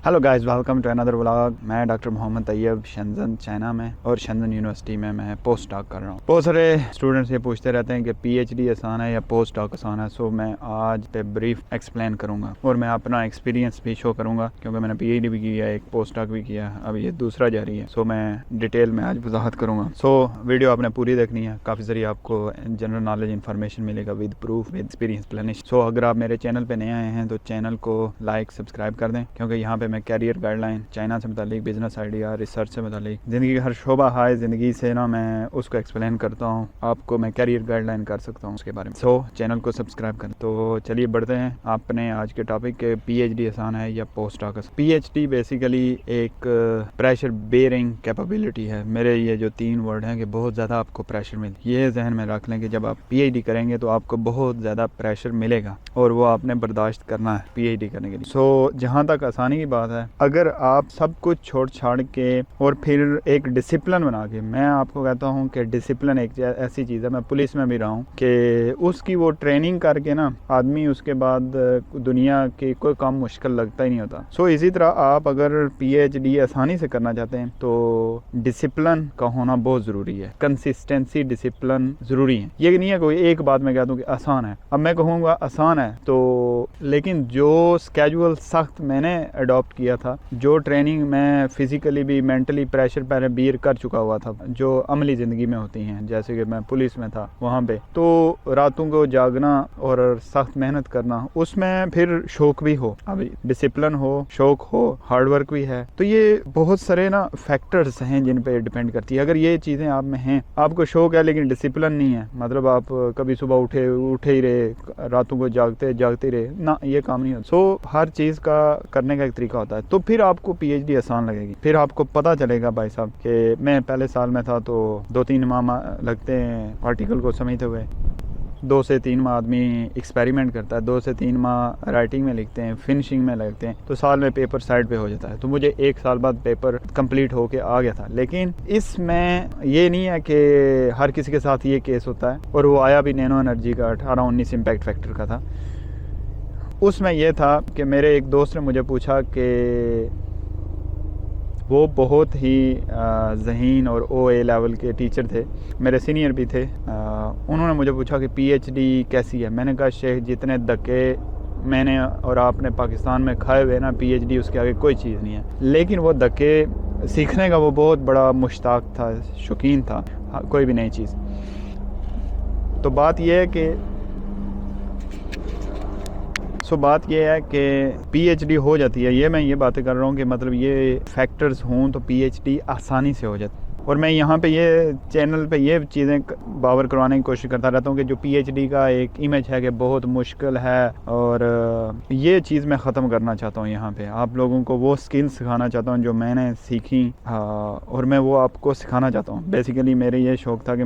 Hello guys, welcome to another vlog. मैं doctor Mohammad Taiyab Shenzhen China में और शेंजन यूनिवर्सिटी में मैं पोस्ट डॉक कर रहा हूँ। बहुत सारे स्टूडेंट्स ये पूछते रहते हैं कि पीएचडी आसान है या पोस्ट डॉक आसान है। सो मैं आज पे ब्रीफ एक्सप्लेन करूँगा और मैं अपना एक्सपीरियंस भी शो करूँगा क्योंकि मैंने पीएचडी भी किया है, एक पोस्ट डॉक भी किया है, अब ये दूसरा जारी है। सो मैं डिटेल में आज वजाहत करूँगा। सो वीडियो आपने पूरी देखनी है, काफ़ी सारी आपको जनरल नॉलेज इन्फॉर्मेशन मिलेगा विद प्रूफ विद एक्सपीरियंस प्लानिश। सो अगर आप मेरे चैनल पे नए आए हैं तो चैनल को लाइक सब्सक्राइब कर दें क्योंकि यहाँ पे मैं कैरियर गाइडलाइन, चाइना से मुतालिक, बिजनेस आइडिया, रिसर्च से मुतालिक, ज़िंदगी का हर शोबा है ज़िंदगी से ना, मैं उसको एक्सप्लेन करता हूँ। आपको मैं कैरियर गाइडलाइन कर सकता हूँ उसके बारे में। सो चैनल को सब्सक्राइब करें। तो चलिए बढ़ते हैं अपने आज के टॉपिक के, पीएचडी आसान है या पोस्ट डॉक। पीएचडी बेसिकली एक प्रेशर बेयरिंग कैपेबिलिटी है। मेरे ये जो 3 वर्ड हैं कि बहुत ज़्यादा आपको प्रेशर मिले, ये जहन में रख लें कि जब आप पीएचडी करेंगे तो आपको बहुत ज़्यादा प्रेशर मिलेगा और वो आपने बर्दाश्त करना है पीएचडी करने के लिए। सो जहाँ तक आसानी की बात है, अगर आप सब कुछ छोड़ छाड़ के और फिर एक डिसिप्लिन बना के, मैं आपको कहता हूँ कि डिसिप्लिन एक ऐसी चीज़ है, मैं पुलिस में भी रहा हूँ, कि उसकी वो ट्रेनिंग करके ना आदमी उसके बाद दुनिया के कोई काम मुश्किल लगता ही नहीं होता। सो इसी तरह आप अगर पीएचडी आसानी से करना चाहते हैं तो डिसिप्लिन का होना बहुत ज़रूरी है, कंसिस्टेंसी, डिसिप्लिन ज़रूरी है। ये नहीं है कोई एक बात में कह दूँ कि आसान है। अब मैं कहूँगा आसान है तो, लेकिन जो स्केजुअल सख्त मैंने अडॉप्ट किया था, जो ट्रेनिंग मैं फिज़िकली भी मेंटली प्रेशर पर बियर कर चुका हुआ था, जो अमली ज़िंदगी में होती हैं, जैसे कि मैं पुलिस में था वहाँ पे, तो रातों को जागना और सख्त मेहनत करना, उसमें फिर शौक भी हो, अभी डिसिप्लिन हो, शौक हो, हार्डवर्क भी है। तो ये बहुत सारे ना फैक्टर्स हैं जिन पे डिपेंड करती है। अगर ये चीज़ें आप में हैं, आपको शौक है लेकिन डिसिप्लिन नहीं है, मतलब आप कभी सुबह उठे ही रहे, रातों को जागते रहे ना, ये काम नहीं होता। सो हर चीज़ का करने का एक तरीका होता है। तो फिर आपको पीएचडी आसान लगेगी। फिर आपको पता चलेगा भाई साहब कि मैं पहले साल में था तो 2-3 माह लगते हैं आर्टिकल को समझते हुए, 2 से 3 माह आदमी एक्सपेरिमेंट करता है, 2 से 3 माह राइटिंग में लिखते हैं, फिनिशिंग में लगते हैं, तो साल में पेपर साइड पे हो जाता है। तो मुझे 1 साल बाद पेपर कंप्लीट होके आ गया था। लेकिन इसमें ये नहीं है कि हर किसी के साथ ये केस होता है, और वो आया भी नैनो एनर्जी का 18-19 इम्पैक्ट फैक्टर का था। उसमें यह था कि मेरे एक दोस्त ने मुझे पूछा कि वो बहुत ही ज़हीन और ओए लेवल के टीचर थे, मेरे सीनियर भी थे। उन्होंने मुझे पूछा कि पीएचडी कैसी है। मैंने कहा शेख, जितने धक्के मैंने और आपने पाकिस्तान में खाए हुए ना, पीएचडी उसके आगे कोई चीज़ नहीं है। लेकिन वो धक्के सीखने का वो बहुत बड़ा मुश्ताक था, शौकीन था कोई भी नई चीज़। तो बात यह है कि बात यह है कि पीएचडी हो जाती है। ये मैं ये बातें कर रहा हूँ कि मतलब ये फैक्टर्स हों तो पीएचडी आसानी से हो जाती है। और मैं यहाँ पे ये चैनल पे ये चीज़ें बावर करवाने की कोशिश करता रहता हूँ कि जो पीएचडी का एक इमेज है कि बहुत मुश्किल है, और ये चीज़ मैं ख़त्म करना चाहता हूँ। यहाँ पे आप लोगों को वो स्किल्स सिखाना चाहता हूँ जो मैंने सीखी, और मैं वो आपको सिखाना चाहता हूँ। बेसिकली मेरे ये शौक़ था कि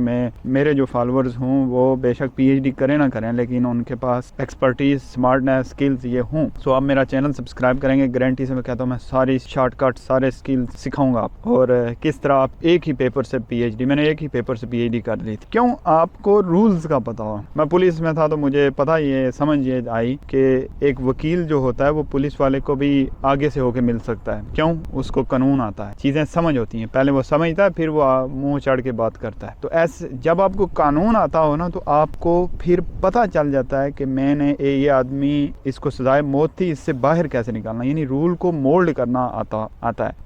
मेरे जो फॉलोअर्स हों वो बेशक पीएचडी करें ना करें, लेकिन उनके पास एक्सपर्टीज़, स्मार्टनेस, स्किल्स ये हों। सो आप मेरा चैनल सब्सक्राइब करेंगे, गारंटी से मैं कहता हूँ मैं सारी शॉर्टकट, सारे स्किल्स सिखाऊँगा आप, और किस तरह आप एक पेपर से पीएचडी, मैंने एक ही पेपर से पीएचडी कर ली थी। क्यों? आपको रूल्स का पता हो। मैं पुलिस में था तो मुझे पता ये समझ ये आई कि एक वकील जो होता है वो पुलिस वाले को भी आगे से होके मिल सकता है। क्यों? उसको कानून आता है, चीज़ें समझ होती हैं, पहले वो समझता है फिर वो मुंह चढ़ के बात करता है। तो ऐसे जब आपको कानून आता हो ना, तो आपको फिर पता चल जाता है कि मैंने ये आदमी, इसको सजाए मौत थी, इससे बाहर कैसे निकालना, यानी रूल को मोल्ड करना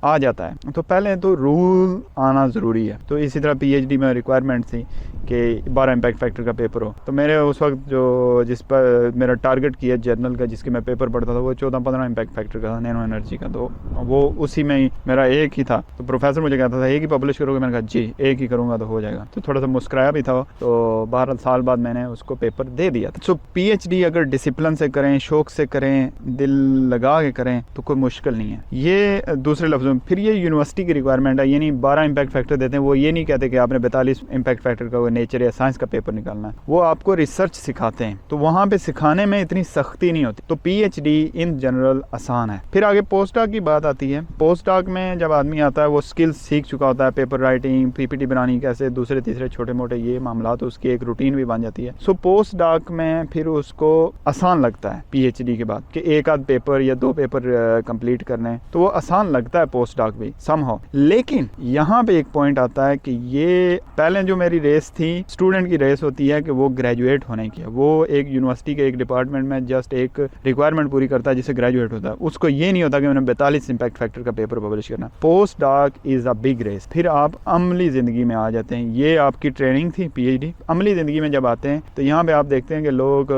आ जाता है। तो पहले तो रूल आना ज़रूरी है। तो इसी तरह पीएचडी में रिक्वायरमेंट थी कि 12 इम्पैक्ट फैक्टर का पेपर हो। तो मेरे उस वक्त जो जिस पर मेरा टारगेट किया जर्नल का, जिसके मैं पेपर पढ़ता था, वो 14-15 इम्पैक्ट फैक्टर का था, नैनो एनर्जी का। तो वो उसी में ही मेरा एक ही था। तो प्रोफेसर मुझे कहता था एक ही पब्लिश करोगे? मैंने कहा जी, एक ही करूँगा तो हो जाएगा। तो थोड़ा सा मुस्कुराया भी था। तो 12 साल बाद मैंने उसको पेपर दे दिया था। सो पीएचडी अगर डिसिप्लिन से करें, शौक से करें, दिल लगा के करें तो कोई मुश्किल नहीं है। ये दूसरे लफ्ज़ों में फिर ये यूनिवर्सिटी की रिक्वायरमेंट है, यानी 12 इम्पैक्ट फैक्टर देते हैं वो ये नहीं कहते कि आपने 42 इम्पैक्ट फैक्टर का नेचर या साइंस का पेपर निकालना है, वो आपको रिसर्च सिखाते हैं। तो वहाँ पे सिखाने में इतनी सख्ती नहीं होती। तो पीएचडी इन जनरल आसान है। फिर आगे पोस्ट डॉक की बात आती है। पोस्ट डॉक में जब आदमी आता है वो स्किल्स सीख चुका होता है, पेपर राइटिंग, पीपीटी बनानी कैसे, दूसरे तीसरे छोटे मोटे ये मामला, तो उसकी एक रूटीन भी बन जाती है। सो पोस्ट डॉक में फिर उसको आसान लगता है पीएचडी के बाद कि एक आध पेपर या 2 पेपर कंप्लीट करने, तो वो आसान लगता है पोस्ट डॉक भी समहाउ। लेकिन यहाँ पे एक पॉइंट आता है कि ये पहले जो मेरी रेस थी, स्टूडेंट की रेस होती है कि वो ग्रेजुएट होने की है। वो एक यूनिवर्सिटी के एक डिपार्टमेंट में जस्ट एक रिक्वायरमेंट पूरी करता है जिससे ग्रेजुएट होता है। उसको ये नहीं होता कि मैंने 42 इम्पैक्ट फैक्टर का पेपर पब्लिश करना। Post doc is a big race. फिर आप अमली जिंदगी में आ जाते हैं। ये आपकी ट्रेनिंग थी पीएचडी। अमली जिंदगी में जब आते हैं तो यहाँ पे आप देखते हैं कि लोग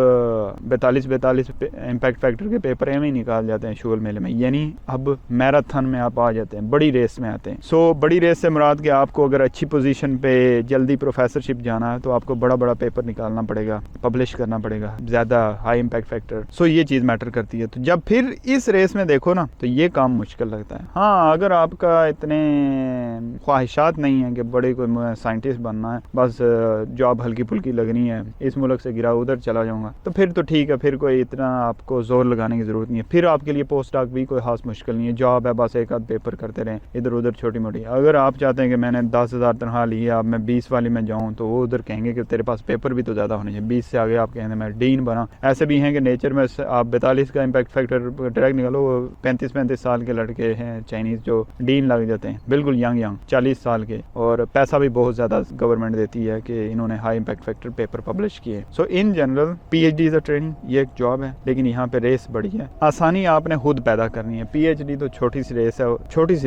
42 इम्पैक्ट फैक्टर के पेपर एवं ही निकाल जाते हैं शोल मेले में, यानी अब मैराथन में आप आ जाते हैं, बड़ी रेस में आते हैं। सो बड़ी रेस से मुराद कि आपको अगर अच्छी पोजीशन पे जल्दी प्रोफेसरशिप जाना है तो आपको बड़ा बड़ा पेपर निकालना पड़ेगा, पब्लिश करना पड़ेगा, ज्यादा हाई इम्पैक्ट फैक्टर। सो ये चीज मैटर करती है। तो जब फिर इस रेस में देखो ना तो ये काम मुश्किल लगता है। हाँ, अगर आपका इतने ख्वाहिशात नहीं है कि बड़े कोई साइंटिस्ट बनना है, बस जॉब हल्की फुल्की लगनी है, इस मुल्क से गिरा उधर चला जाऊंगा, तो फिर तो ठीक है, फिर कोई इतना आपको जोर लगाने की जरूरत नहीं है। फिर आपके लिए पोस्ट डॉक भी कोई खास मुश्किल नहीं है, जॉब है, बस एक आध पेपर करते रहें इधर उधर छोटी मोटी। अगर आप चाहते हैं कि मैंने 10,000 तनख्वाह ली है, अब मैं 20 वाली में जाऊँ, तो वो उधर कहेंगे कि तेरे पास पेपर भी तो ज़्यादा होने चाहिए। 20 से आगे आप कहेंगे मैं डीन बना। ऐसे भी हैं कि नेचर में आप 42 का इम्पैक्ट फैक्टर डायरेक्ट निकालो, 35-35 साल के लड़के हैं चाइनीज़ जो डीन लग जाते हैं, बिल्कुल यंग 40 साल के, और पैसा भी बहुत ज़्यादा गवर्नमेंट देती है कि इन्होंने high impact factor paper publish किए। So in general PhD is a training, ये एक जॉब है, लेकिन यहाँ पे रेस बड़ी है। आसानी आपने खुद पैदा करनी है। पीएचडी तो छोटी सी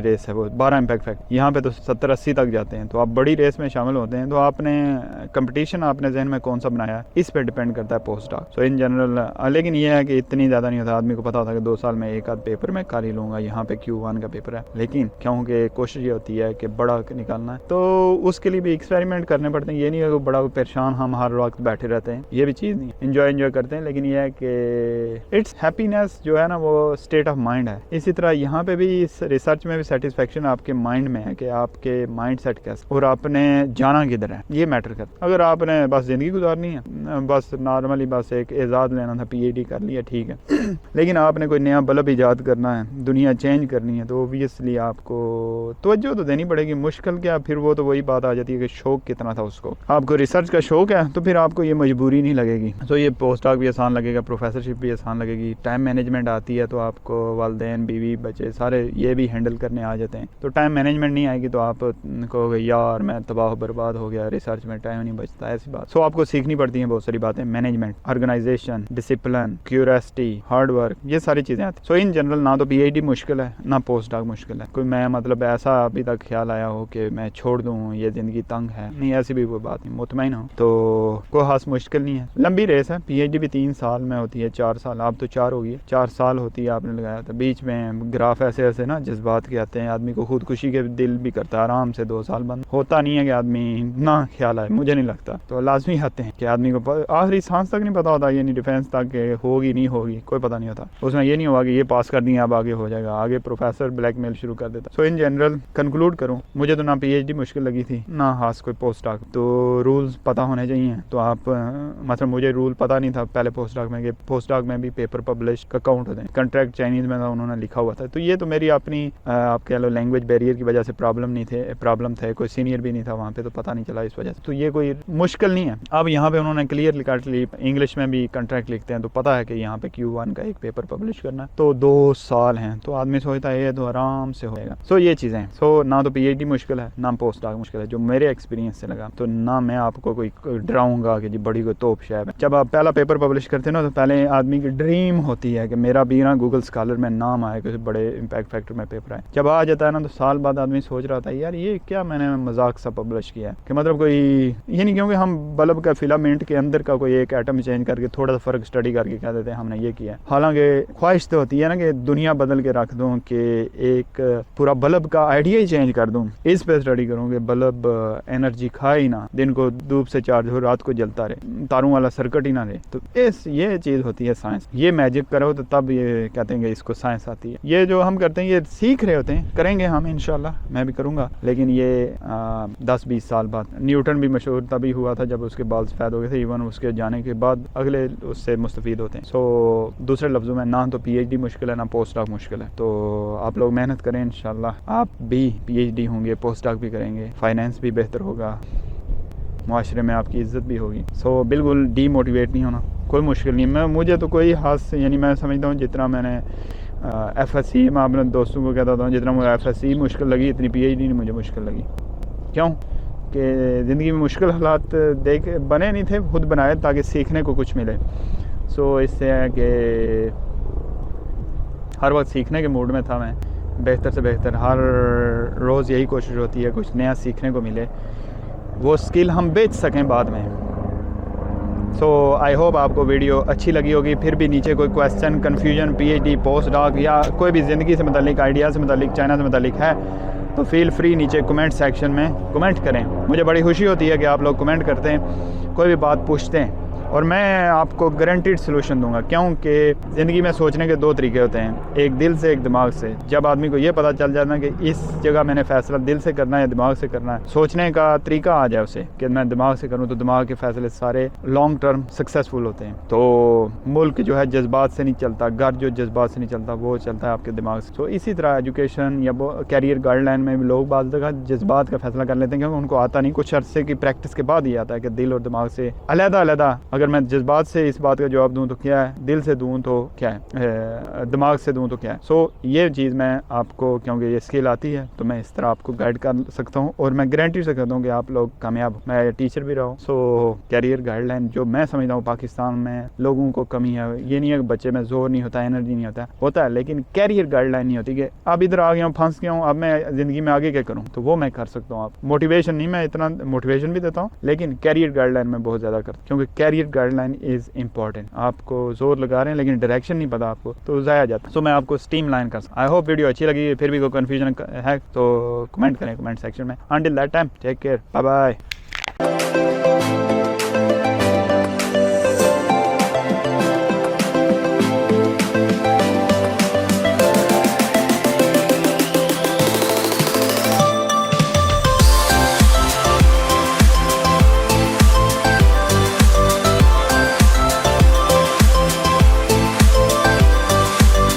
रेस है, वो 12 इम्पैक्ट फैक्टर, यहाँ पे तो 70-80 तक जाते हैं। तो आप बड़ी रेस में शामिल होते हैं, तो आपने कंपटीशन आपने जहन में कौन सा बनाया इस पे डिपेंड करता है post doc. So in general लेकिन ये है कि इतनी ज़्यादा नहीं होता। आदमी को पता होता है कि 2 साल में एक आध पेपर मैं कर ही लूँगा, यहाँ पे Q1 का पेपर है, लेकिन क्योंकि कोशिश ये होती है कि बड़ा निकालना है, तो उसके लिए भी एक्सपेरिमेंट करने पड़ते हैं। ये नहीं है कि बड़ा परेशान हम हर वक्त बैठे रहते हैं, ये भी चीज़ नहीं है। एंजॉय करते हैं, लेकिन ये है कि इट्स हैप्पीनेस जो है ना, वो स्टेट ऑफ माइंड है। इसी तरह यहाँ पे भी इस रिसर्च में भी सेटिस्फेक्शन आपके माइंड में है कि आपके माइंड सेट कैसे और आपने जाना किधर है, ये मैटर करता है। अगर आपने बस ज़िंदगी गुजारनी है, बस नॉर्मली बस एक एजाज़ लेना था, पीएचडी कर लिया, ठीक है, लेकिन आपने कोई नया बल्ब ईजाद करना है, दुनिया चेंज करनी है, तो ओबियसली आपको तवज्जो तो देनी पड़ेगी। मुश्किल क्या, फिर वो तो वही बात आ जाती है कि शौक कितना था उसको। आपको रिसर्च का शौक है तो फिर आपको ये मजबूरी नहीं लगेगी। तो ये पोस्ट डॉक भी आसान लगेगा, प्रोफेसरशिप भी आसान लगेगी। टाइम मैनेजमेंट आती है तो आपको वालिदैन, बीवी, बच्चे सारे ये भी हैंडल करने आ जाते हैं। तो टाइम मैनेजमेंट नहीं आएगी तो आप कहोगे यार मैं तबाह बर्बाद हो गया, रिसर्च में टाइम नहीं बचता, ऐसी बात। सो आपको सीखनी पड़ती हैं बहुत सारी बातें, management, organisation, discipline, curiosity, hard work, ये सारी चीज़ें आती हैं। सो इन जनरल ना तो पीएचडी मुश्किल है ना पोस्ट डॉक मुश्किल है। कोई मैं मतलब ऐसा अभी तक ख्याल आया हो कि मैं छोड़ दूँ, ये ज़िंदगी तंग है, नहीं, ऐसी भी कोई बात नहीं, मुतमईन हो तो कोई खास मुश्किल नहीं है। लंबी रेस है, पीएचडी भी 3 साल में होती है, 4 साल, आप तो 4 होगी, 4 साल होती है आपने लगाया था। बीच में ग्राफ ऐसे ऐसे ना जज्बात के आते हैं, आदमी को खुदकुशी के दिल भी करता है, आराम से 2 साल बंद होता नहीं है कि आदमी ना ख्याल आए, मुझे नहीं लगता। तो लाजमी आते हैं कि आदमी को आखिरी सांस तक नहीं पता होता, ये नहीं डिफेंस तक होगी नहीं होगी, कोई पता नहीं होता। उसमें ये नहीं हुआ कि ये पास कर दिया अब आगे हो जाएगा, आगे प्रोफेसर ब्लैकमेल शुरू कर देता। सो इन जनरल कंक्लूड करूँ, मुझे तो ना पीएचडी मुश्किल लगी थी ना खास कोई पोस्ट डॉक। तो रूल्स पता होने चाहिए। तो आप मतलब मुझे रूल पता नहीं था पहले पोस्ट डॉक में कि पोस्ट डॉक में भी पेपर पब्लिश का काउंट होते हैं। कंट्रैक्ट चाइनीज़ में था, उन्होंने लिखा हुआ था। तो ये तो मेरी अपनी आप कह लो लैंग्वेज बैरियर की वजह से प्रॉब्लम थे, कोई सीनियर भी नहीं था वहाँ पे, तो पता नहीं चला इस वजह से। तो ये कोई मुश्किल नहीं है। अब यहाँ पे उन्होंने क्लियर काट ली, इंग्लिश में भी कंट्रैक्ट लिखते हैं तो पता है कि यहाँ पे Q1 का एक पेपर पब्लिश करना है, तो 2 साल हैं, तो आदमी सोचता है ये तो आराम से होएगा। सो ये चीज़ें, सो ना तो पीएचडी मुश्किल है ना पोस्ट डॉक मुश्किल है, जो मेरे एक्सपीरियंस से लगा। तो ना मैं आपको कोई डराऊंगा कि जी बड़ी कोई तोप शैब है। जब आप पहला पेपर पब्लिश करते हो ना, तो पहले आदमी की ड्रीम होती है कि मेरा भी ना गूगल स्कॉलर में नाम आए, किसी बड़े इम्पैक्ट फैक्टर में पेपर आए। जब आ जाता है ना तो साल बाद आदमी सोच रहा था यार ये क्या मैंने मजाक सा पब्लिश किया है, कि मतलब कोई ये नहीं, क्योंकि हम बल्ब का फिलामेंट के अंदर का कोई एक एटम चेंज करके थोड़ा सा फर्क स्टडी करके कह देते हैं हमने ये किया। हालांकि ख्वाहिश तो होती है ना कि दुनिया बदल के रख दूं, कि एक पूरा बल्ब का आइडिया ही चेंज कर दूं, इस पे स्टडी करूँ कि बल्ब एनर्जी खाए ही ना, दिन को धूप से चार्ज हो, रात को जलता रहे, तारों वाला सर्किट ही ना रहे। तो ये चीज़ होती है साइंस। ये मैजिक करो तो तब ये कहते हैं कि इसको साइंस आती है। ये जो हम करते हैं ये सीख रहे होते हैं, करेंगे हम इंशाल्लाह, मैं भी करूँगा। लेकिन ये 10-20 साल बाद। न्यूटन भी मशहूर तभी हुआ था जब उसके बाल सफ़ेद हो गए थे, इवन उसके जाने के बाद अगले उससे मुस्तफ़ीद होते हैं। सो दूसरे लफ्ज़ों में ना तो PhD मुश्किल है ना पोस्ट डॉक मुश्किल है। तो आप लोग मेहनत करें, इंशाल्लाह आप भी PhD होंगे, पोस्ट डॉक भी करेंगे, फाइनेंस भी बेहतर होगा, माशरे में आपकी इज़्ज़त भी होगी। सो बिल्कुल डीमोटिवेट नहीं होना, कोई मुश्किल नहीं। मुझे तो कोई हाथ यानी मैं समझता हूँ जितना मैंने FSC मैं अपने दोस्तों को कहता था जितना मुझे FSC मुश्किल लगी इतनी PhD नहीं मुझे मुश्किल लगी। क्यों कि ज़िंदगी में मुश्किल हालात देख बने नहीं थे, खुद बनाए ताकि सीखने को कुछ मिले। सो इससे है कि हर वक्त सीखने के मूड में था मैं, बेहतर से बेहतर हर रोज़ यही कोशिश होती है कुछ नया सीखने को मिले, वो स्किल हम बेच सकें बाद में। सो आई होप आपको वीडियो अच्छी लगी होगी। फिर भी नीचे कोई question, confusion, PhD, post doc या कोई भी ज़िंदगी से मुतालिक, आइडिया से मुतालिक, चाइना से मुतालिक है तो फील फ्री नीचे कमेंट सेक्शन में कमेंट करें। मुझे बड़ी खुशी होती है कि आप लोग कमेंट करते हैं, कोई भी बात पूछते हैं और मैं आपको गारंटीड सलूशन दूंगा। क्योंकि ज़िंदगी में सोचने के दो तरीके होते हैं, एक दिल से, एक दिमाग से। जब आदमी को ये पता चल जाता है कि इस जगह मैंने फ़ैसला दिल से करना है या दिमाग से करना है, सोचने का तरीका आ जाए उसे कि मैं दिमाग से करूँ, तो दिमाग के फ़ैसले सारे लॉन्ग टर्म सक्सेसफुल होते हैं। तो मुल्क जो है जज्बात से नहीं चलता, घर जो जज्बात से नहीं चलता वो चलता है आपके दिमाग से। तो इसी तरह एजुकेशन या कैरियर गाइडलाइन में भी लोग बाज़ जगह जज्बात का फ़ैसला कर लेते हैं क्योंकि उनको आता नहीं, कुछ अरसे की प्रैक्टिस के बाद ही आता है कि दिल और दिमाग से अलग-अलग। अगर मैं जज्बात से इस बात का जवाब दूं तो क्या है, दिल से दूं तो क्या है, दिमाग से दूं तो क्या है। सो ये चीज़ मैं आपको, क्योंकि ये स्किल आती है तो मैं इस तरह आपको गाइड कर सकता हूं और मैं गारंटी से कहता हूं कि आप लोग कामयाब। मैं टीचर भी रहा हूं। सो कैरियर गाइडलाइन जो मैं समझता हूँ पाकिस्तान में लोगों को कमी है, ये नहीं है कि बच्चे में जोर नहीं होता, एनर्जी नहीं होता है, लेकिन कैरियर गाइडलाइन नहीं होती कि अब इधर आ गया हूँ, फंस गया हूँ, अब मैं ज़िंदगी में आगे क्या करूँ। तो वो मैं कर सकता हूँ। आप मोटिवेशन नहीं, मैं इतना मोटिवेशन भी देता हूँ, लेकिन कैरियर गाइडलाइन में बहुत ज़्यादा करता हूँ क्योंकि कैरियर गाइडलाइन इज़ इम्पॉर्टेंट। आपको जोर लगा रहे हैं लेकिन डायरेक्शन नहीं पता आपको तो ज़ाया जाता। सो मैं आपको स्ट्रीम लाइन कर सकता। आई होप वीडियो अच्छी लगी। फिर भी कोई कन्फ्यूजन है तो कमेंट करें कमेंट सेक्शन में। Until that time take care, bye bye.